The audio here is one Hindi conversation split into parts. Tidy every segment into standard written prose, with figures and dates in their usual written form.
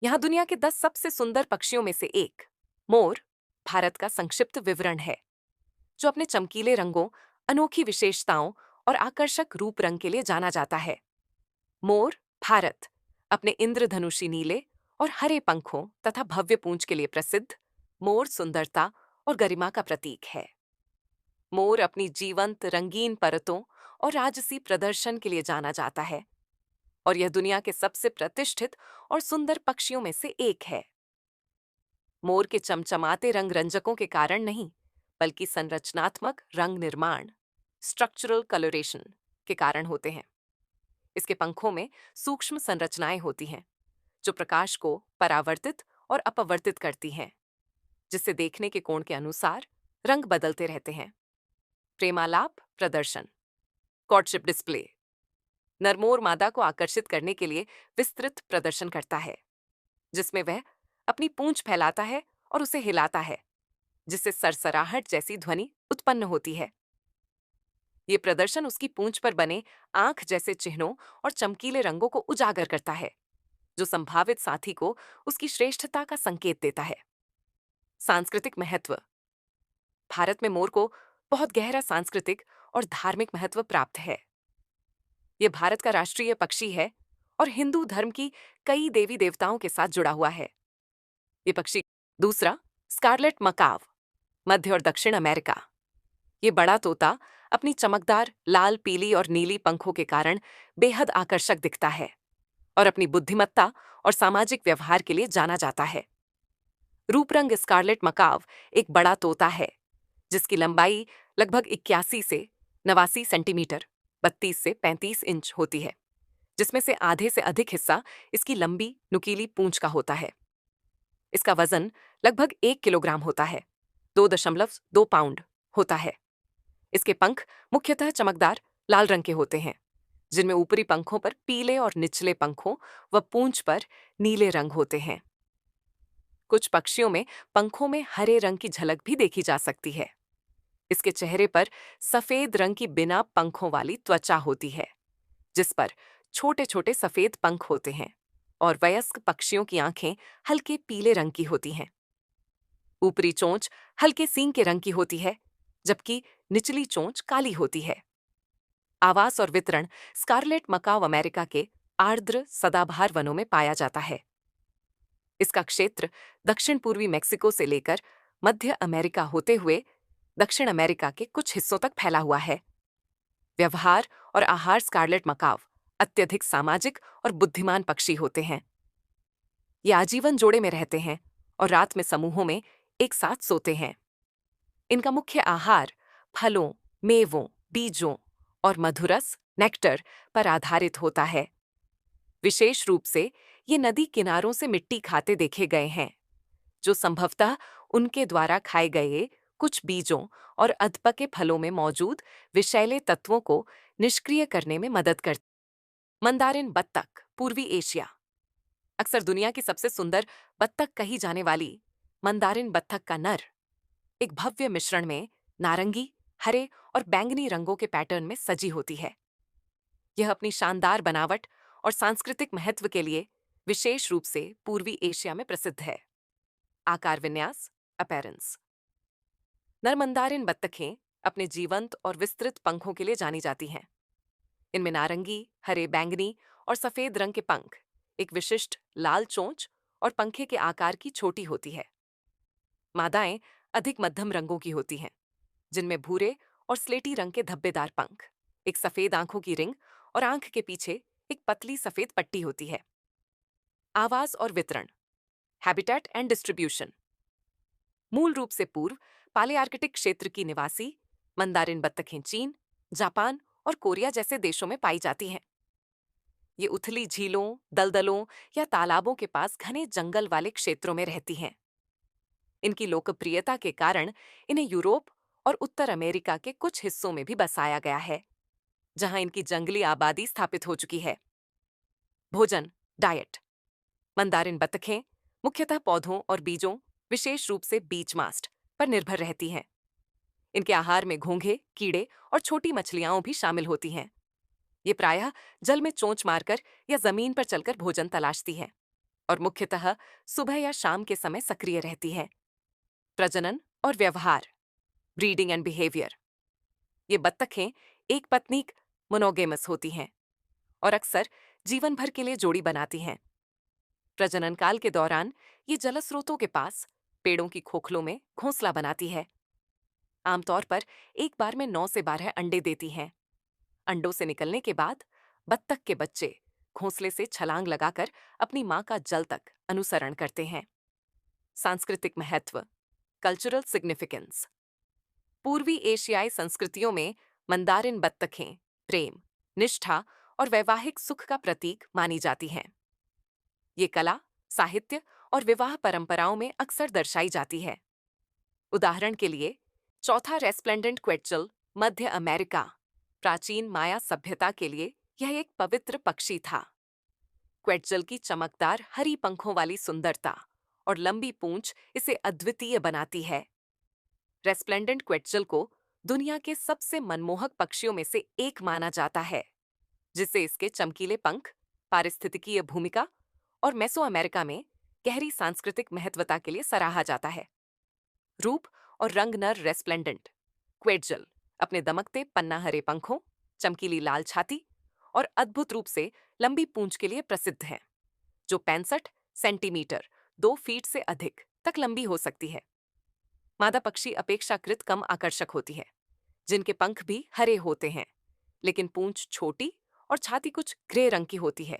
यहाँ दुनिया के 10 सबसे सुंदर पक्षियों में से एक मोर भारत का संक्षिप्त विवरण है, जो अपने चमकीले रंगों, अनोखी विशेषताओं और आकर्षक रूप रंग के लिए जाना जाता है। मोर भारत अपने इंद्रधनुषी नीले और हरे पंखों तथा भव्य पूंछ के लिए प्रसिद्ध मोर सुंदरता और गरिमा का प्रतीक है। मोर अपनी जीवंत रंगीन परतों और राजसी प्रदर्शन के लिए जाना जाता है और यह दुनिया के सबसे प्रतिष्ठित और सुंदर पक्षियों में से एक है। मोर के चमचमाते रंग रंजकों के कारण नहीं, बल्कि संरचनात्मक रंग निर्माण स्ट्रक्चरल कलरेशन के कारण होते हैं। इसके पंखों में सूक्ष्म संरचनाएं होती हैं, जो प्रकाश को परावर्तित और अपवर्तित करती हैं, जिससे देखने के कोण के अनुसार रंग बदलते रहते हैं। प्रेमालाप प्रदर्शन कॉर्टशिप डिस्प्ले नरमोर मादा को आकर्षित करने के लिए विस्तृत प्रदर्शन करता है, जिसमें वह अपनी पूंछ फैलाता है और उसे हिलाता है, जिससे सरसराहट जैसी ध्वनि उत्पन्न होती है। ये प्रदर्शन उसकी पूंछ पर बने आंख जैसे चिन्हों और चमकीले रंगों को उजागर करता है, जो संभावित साथी को उसकी श्रेष्ठता का संकेत देता है। सांस्कृतिक महत्व भारत में मोर को बहुत गहरा सांस्कृतिक और धार्मिक महत्व प्राप्त है। यह भारत का राष्ट्रीय पक्षी है और हिंदू धर्म की कई देवी देवताओं के साथ जुड़ा हुआ है। ये पक्षी दूसरा स्कारलेट मकाव मध्य और दक्षिण अमेरिका। ये बड़ा तोता अपनी चमकदार लाल, पीली और नीली पंखों के कारण बेहद आकर्षक दिखता है और अपनी बुद्धिमत्ता और सामाजिक व्यवहार के लिए जाना जाता है। रूपरंग स्कारलेट मकाव एक बड़ा तोता है, जिसकी लंबाई लगभग 81 से 89 सेंटीमीटर 32 से 35 इंच होती है, जिसमें से आधे से अधिक हिस्सा इसकी लंबी नुकीली पूंछ का होता है। इसका वजन लगभग 1 किलोग्राम होता है, 2.2 पाउंड होता है। इसके पंख मुख्यतः चमकदार लाल रंग के होते हैं, जिनमें ऊपरी पंखों पर पीले और निचले पंखों व पूंछ पर नीले रंग होते हैं। कुछ पक्षियों में पंखों में हरे रंग की झलक भी देखी जा सकती है। इसके चेहरे पर सफेद रंग की बिना पंखों वाली त्वचा होती है, जिस पर छोटे छोटे सफेद पंख होते हैं, और वयस्क पक्षियों की आंखें हल्के पीले रंग की होती हैं। ऊपरी चोंच हल्के सींग के रंग की होती है, जबकि निचली चोंच काली होती है। आवास और वितरण स्कारलेट मकाव अमेरिका के आर्द्र सदाबहार वनों में पाया जाता है। इसका क्षेत्र दक्षिण पूर्वी मेक्सिको से लेकर मध्य अमेरिका होते हुए दक्षिण अमेरिका के कुछ हिस्सों तक फैला हुआ है। व्यवहार और आहार स्कारलेट मकाव अत्यधिक सामाजिक और बुद्धिमान पक्षी होते हैं। ये आजीवन जोड़े में रहते हैं और रात में समूहों में एक साथ सोते हैं। इनका मुख्य आहार फलों, मेवों, बीजों और मधुरस नेक्टर पर आधारित होता है। विशेष रूप से ये नदी किनारों से मिट्टी खाते देखे गए हैं, जो संभवतः उनके द्वारा खाए गए कुछ बीजों और अधपके फलों में मौजूद विषैले तत्वों को निष्क्रिय करने में मदद करती। मंदारिन बत्तख पूर्वी एशिया। अक्सर दुनिया की सबसे सुंदर बत्तख कही जाने वाली मंदारिन बत्तख का नर एक भव्य मिश्रण में नारंगी, हरे और बैंगनी रंगों के पैटर्न में सजी होती है। यह अपनी शानदार बनावट और सांस्कृतिक महत्व के लिए विशेष रूप से पूर्वी एशिया में प्रसिद्ध है। आकार विन्यास अपीयरेंस नर मंदारिन बत्तखें अपने जीवंत और विस्तृत पंखों के लिए जानी जाती हैं। इनमें नारंगी, हरे, बैंगनी और सफेद रंग के पंख, एक विशिष्ट लाल चोंच और पंखे के आकार की छोटी होती है। मादाएं अधिक मध्यम रंगों की होती हैं, जिनमें भूरे और स्लेटी रंग के धब्बेदार पंख, एक सफेद आंखों की रिंग और आंख के पीछे एक पतली सफेद पट्टी होती है। आवास और वितरण हैबिटेट एंड डिस्ट्रीब्यूशन मूल रूप से पूर्व पालेआर्कटिक क्षेत्र की निवासी मंदारिन बत्तखें चीन, जापान और कोरिया जैसे देशों में पाई जाती हैं। ये उथली झीलों, दलदलों या तालाबों के पास घने जंगल वाले क्षेत्रों में रहती हैं। इनकी लोकप्रियता के कारण इन्हें यूरोप और उत्तर अमेरिका के कुछ हिस्सों में भी बसाया गया है, जहां इनकी जंगली आबादी स्थापित हो चुकी है। भोजन डाइट मंदारिन बत्तखें मुख्यतः पौधों और बीजों, विशेष रूप से बीच मास्ट पर निर्भर रहती हैं। इनके आहार में घोंघे, कीड़े और छोटी मछलियां भी शामिल होती हैं। ये प्रायः जल में चोंच मारकर या जमीन पर चलकर भोजन तलाशती हैं। और मुख्यतः सुबह या शाम के समय सक्रिय रहती है। प्रजनन और व्यवहार, ब्रीडिंग एंड बिहेवियर। ये बत्तखें एक पत्नीक मोनोगेमस होती हैं और अक्सर जीवन भर के लिए जोड़ी बनाती हैं। प्रजनन काल के दौरान ये जलस्रोतों के पास पेड़ों की खोखलों में घोंसला बनाती है। आमतौर पर एक बार में 9 से 12 अंडे देती हैं। अंडों से निकलने के बाद बत्तख के बच्चे घोंसले से छलांग लगाकर अपनी मां का जल तक अनुसरण करते हैं। सांस्कृतिक महत्व, कल्चरल सिग्निफिकेंस। पूर्वी एशियाई संस्कृतियों में मंदारिन बत्तखें प्रेम, निष्ठा और वैवाहिक सुख का प्रतीक मानी जाती हैं। ये कला, साहित्य और विवाह परंपराओं में अक्सर दर्शाई जाती है। उदाहरण के लिए, चौथा रेस्प्लेंडेंट क्वेट्चल मध्य अमेरिका, प्राचीन माया सभ्यता के लिए यह एक पवित्र पक्षी था। क्वेट्चल की चमकदार हरी पंखों वाली सुंदरता और लंबी पूंछ इसे अद्वितीय बनाती है। रेस्प्लेंडेंट क्वेट्चल को दुनिया के सबसे मनमोहक पक्षियों में से एक माना जाता है, जिसे इसके चमकीले पंख, पारिस्थितिकीय भूमिका और मेसो अमेरिका में गहरी सांस्कृतिक महत्वता के लिए सराहा जाता है। रूप और रंग। नर रेस्प्लेंडेंट क्वेट्चल अपने दमकते पन्ना हरे पंखों, चमकीली लाल छाती और अद्भुत रूप से लंबी पूंछ के लिए प्रसिद्ध है, जो 65 सेंटीमीटर 2 फीट से अधिक तक लंबी हो सकती है। मादा पक्षी अपेक्षाकृत कम आकर्षक होती है, जिनके पंख भी हरे होते हैं, लेकिन पूंछ छोटी और छाती कुछ ग्रे रंग की होती है।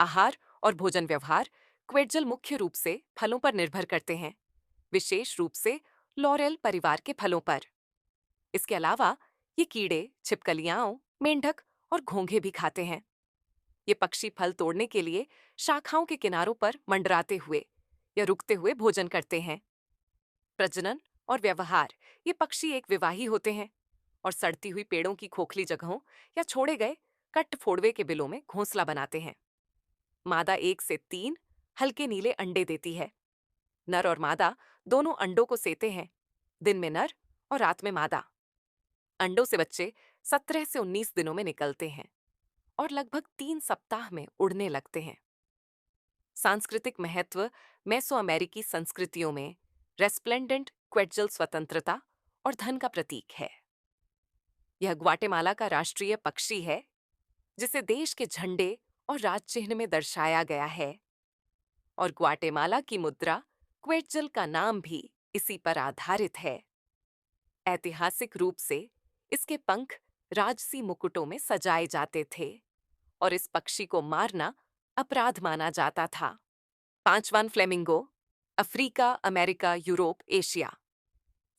आहार और भोजन व्यवहार। क्वेट्चल मुख्य रूप से फलों पर निर्भर करते हैं, विशेष रूप से लॉरेल परिवार के फलों पर। इसके अलावा ये कीड़े, छिपकलियां, मेंढक और घोंघे भी खाते हैं। ये पक्षी फल तोड़ने के लिए शाखाओं के किनारों पर मंडराते हुए या रुकते हुए भोजन करते हैं। प्रजनन और व्यवहार। ये पक्षी एक विवाही होते हैं और सड़ती हुई पेड़ों की खोखली जगहों या छोड़े गए कट फोड़वे के बिलों में घोंसला बनाते हैं। मादा 1 से 3 हल्के नीले अंडे देती है। नर और मादा दोनों अंडों को सेते हैं, दिन में नर और रात में मादा। अंडों से बच्चे 17 से 19 दिनों में निकलते हैं और लगभग 3 सप्ताह में उड़ने लगते हैं। सांस्कृतिक महत्व। मेसो अमेरिकी संस्कृतियों में रेस्प्लेंडेंट क्वेट्चल स्वतंत्रता और धन का प्रतीक है। यह ग्वाटेमाला का राष्ट्रीय पक्षी है, जिसे देश के झंडे और राज चिन्ह में दर्शाया गया है, और ग्वाटेमाला की मुद्रा क्वेट्चल का नाम भी इसी पर आधारित है। ऐतिहासिक रूप से इसके पंख राजसी मुकुटों में सजाए जाते थे और इस पक्षी को मारना अपराध माना जाता था। 5वां flamingo, Africa, America, Europe, Asia.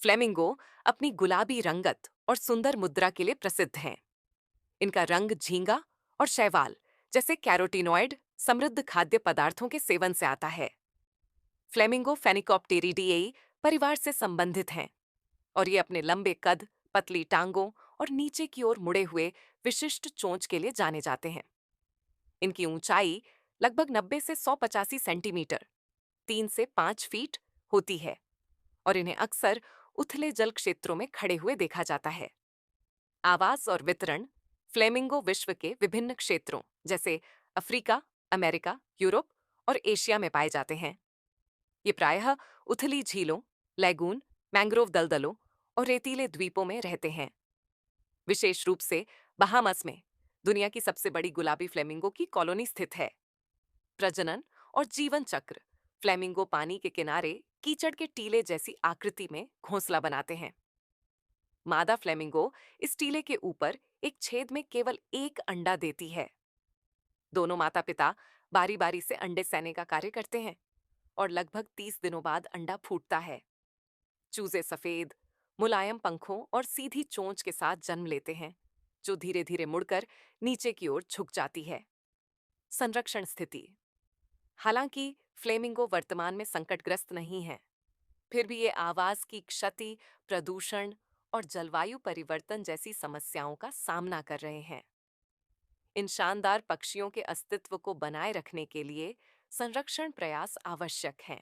Flamingo अपनी गुलाबी रंगत और सुंदर मुद्रा के लिए प्रसिद्ध हैं। इनका रंग झींगा और शैवाल जैसे कैरोटीनॉइड समृद्ध खाद्य पदार्थों के सेवन से आता है। फ्लेमिंगो फेनिकोप्टेरिडिएई परिवार से संबंधित हैं और ये अपने लंबे कद, पतली टांगों और नीचे की ओर मुड़े हुए विशिष्ट चोंच के लिए जाने जाते हैं। इनकी ऊंचाई लगभग 90 से 185 सेंटीमीटर 3 से 5 फीट होती है और इन्हें अक्सर उथले जल क्षेत्रों में खड़े हुए देखा जाता है। आवास और वितरण। फ्लेमिंगो विश्व के विभिन्न क्षेत्रों जैसे अफ्रीका, अमेरिका, यूरोप और एशिया में पाए जाते हैं। ये प्रायः उथली झीलों, लैगून, मैंग्रोव दलदलों और रेतीले द्वीपों में रहते हैं। विशेष रूप से बहामस में दुनिया की सबसे बड़ी गुलाबी फ्लेमिंगो की कॉलोनी स्थित है। प्रजनन और जीवन चक्र। फ्लेमिंगो पानी के किनारे कीचड़ के टीले जैसी आकृति में घोंसला बनाते हैं। मादा फ्लेमिंगो इस टीले के ऊपर एक छेद में केवल एक अंडा देती है। दोनों माता पिता बारी बारी से अंडे सेने का कार्य करते हैं और लगभग 30 दिनों बाद अंडा फूटता है। चूजे सफेद, मुलायम पंखों और सीधी चोंच के साथ जन्म लेते हैं, जो धीरे धीरे मुड़कर नीचे की ओर झुक जाती है। संरक्षण स्थिति। हालांकि फ्लेमिंगो वर्तमान में संकटग्रस्त नहीं है, फिर भी ये आवास की क्षति, प्रदूषण और जलवायु परिवर्तन जैसी समस्याओं का सामना कर रहे हैं। इन शानदार पक्षियों के अस्तित्व को बनाए रखने के लिए संरक्षण प्रयास आवश्यक हैं।